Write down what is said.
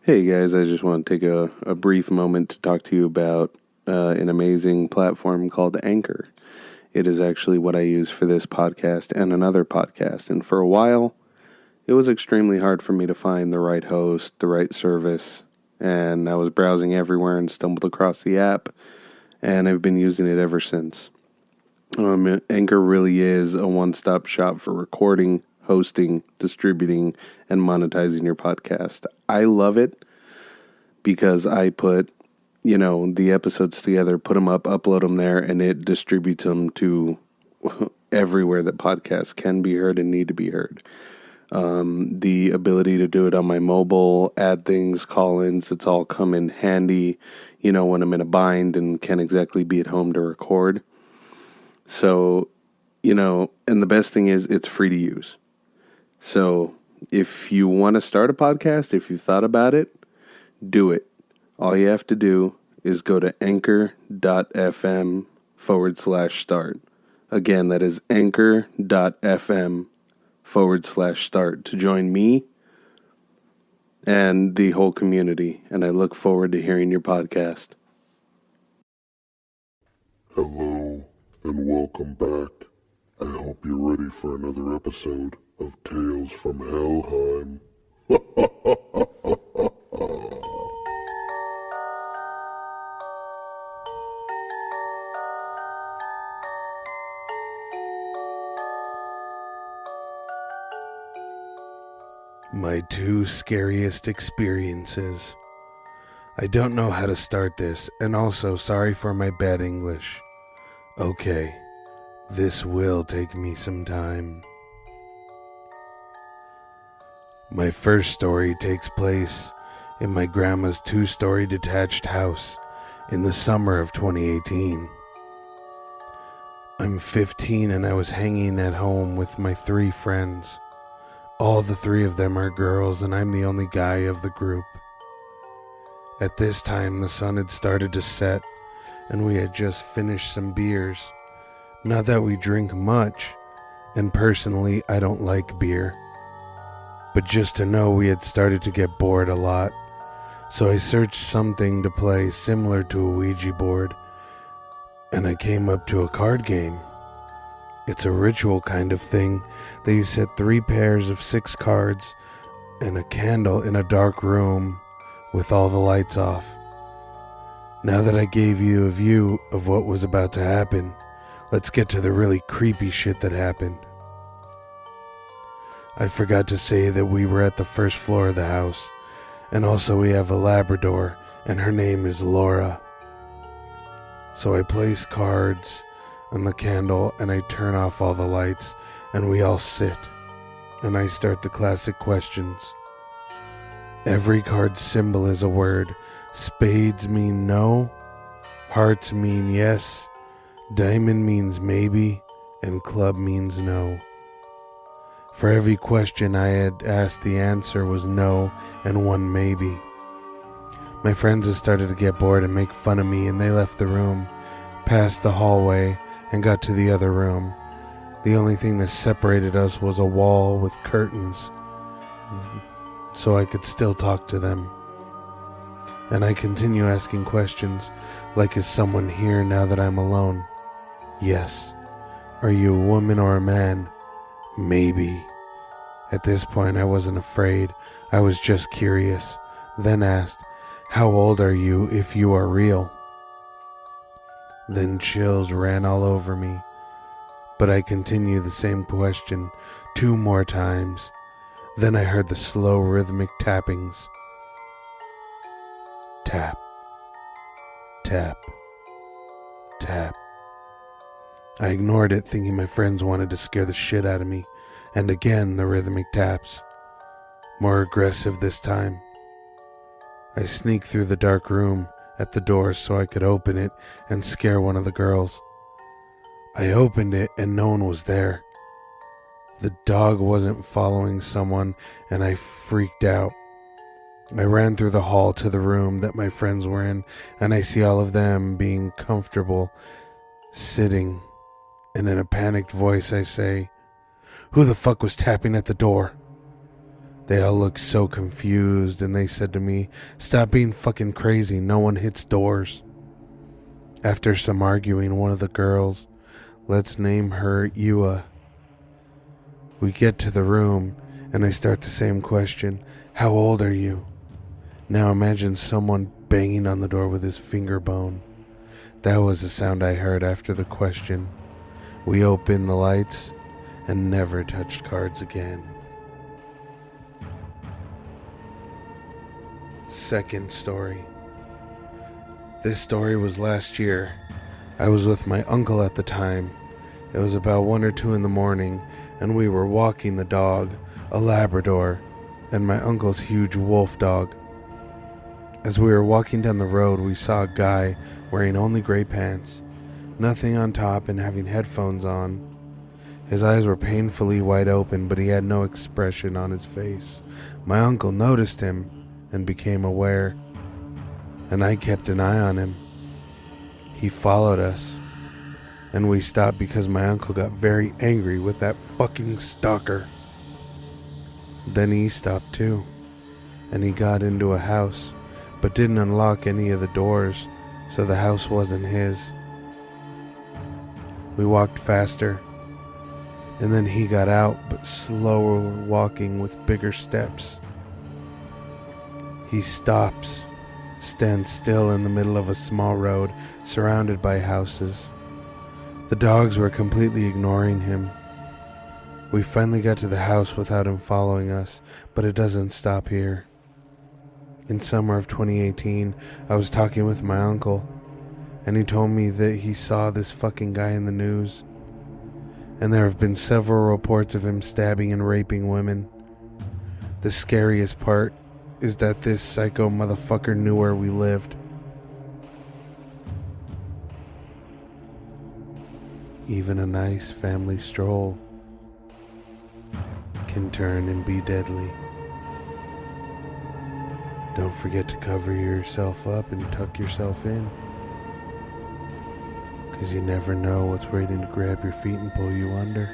Hey guys, I just want to take a brief moment to talk to you about an amazing platform called Anchor. It is actually what I use for this podcast and another podcast. And for a while, it was extremely hard for me to find the right host, the right service. And I was browsing everywhere and stumbled across the app. And I've been using it ever since. Anchor really is a one-stop shop for recording, hosting, distributing, and monetizing your podcast. I love it because I put, the episodes together, put them up, upload them there, and it distributes them to everywhere that podcasts can be heard and need to be heard. The ability to do it on my mobile, add things, call-ins, it's all come in handy, when I'm in a bind and can't exactly be at home to record. So, and the best thing is it's free to use. So if you want to start a podcast, if you've thought about it, do it. All you have to do is go to anchor.fm/start. Again, that is anchor.fm/start to join me and the whole community. And I look forward to hearing your podcast. Hello and welcome back. I hope you're ready for another episode of Tales from Helheim. My two scariest experiences. I don't know how to start this, and also sorry for my bad English. Okay, this will take me some time. My first story takes place in my grandma's 2-story detached house in the summer of 2018. I'm 15 and I was hanging at home with my 3 friends. All the 3 of them are girls and I'm the only guy of the group. At this time the sun had started to set and we had just finished some beers. Not that we drink much, and personally I don't like beer. But just to know we had started to get bored a lot, so I searched something to play similar to a Ouija board, and I came up to a card game. It's a ritual kind of thing that you set 3 pairs of 6 cards and a candle in a dark room with all the lights off. Now that I gave you a view of what was about to happen, let's get to the really creepy shit that happened. I forgot to say that we were at the first floor of the house, and also we have a Labrador, and her name is Laura. So I place cards on the candle, and I turn off all the lights, and we all sit, and I start the classic questions. Every card symbol is a word. Spades mean no, hearts mean yes, diamond means maybe, and club means no. For every question I had asked, the answer was no and 1 maybe. My friends had started to get bored and make fun of me, and they left the room, passed the hallway, and got to the other room. The only thing that separated us was a wall with curtains, so I could still talk to them. And I continue asking questions, like, is someone here now that I'm alone? Yes. Are you a woman or a man? Maybe. At this point I wasn't afraid, I was just curious. Then asked, how old are you if you are real? Then chills ran all over me. But I continued the same question 2 more times. Then I heard the slow rhythmic tappings. Tap, tap, tap. I ignored it, thinking my friends wanted to scare the shit out of me, and again the rhythmic taps, more aggressive this time. I sneaked through the dark room at the door so I could open it and scare one of the girls. I opened it and no one was there. The dog wasn't following someone, and I freaked out. I ran through the hall to the room that my friends were in, and I see all of them being comfortable, sitting, and in a panicked voice I say, "Who the fuck was tapping at the door?" They all looked so confused, and they said to me, "Stop being fucking crazy, no one hits doors." After some arguing, one of the girls, let's name her Ewa, we get to the room, and I start the same question, "How old are you?" Now imagine someone banging on the door with his finger bone. That was the sound I heard after the question. We opened the lights and never touched cards again. Second story. This story was last year. I was with my uncle at the time. It was about 1 or 2 in the morning, and we were walking the dog, a Labrador, and my uncle's huge wolf dog. As we were walking down the road, we saw a guy wearing only gray pants, nothing on top, and having headphones on. His eyes were painfully wide open, but he had no expression on his face. My uncle noticed him and became aware, and I kept an eye on him. He followed us, and we stopped because my uncle got very angry with that fucking stalker. Then he stopped too, and he got into a house, but didn't unlock any of the doors, so the house wasn't his. We walked faster, and then he got out, but slower walking with bigger steps. He stops, stands still in the middle of a small road surrounded by houses. The dogs were completely ignoring him. We finally got to the house without him following us, but it doesn't stop here. In summer of 2018, I was talking with my uncle, and he told me that he saw this fucking guy in the news, and there have been several reports of him stabbing and raping women. The scariest part is that this psycho motherfucker knew where we lived. Even a nice family stroll can turn and be deadly. Don't forget to cover yourself up and tuck yourself in, 'cause you never know what's waiting to grab your feet and pull you under.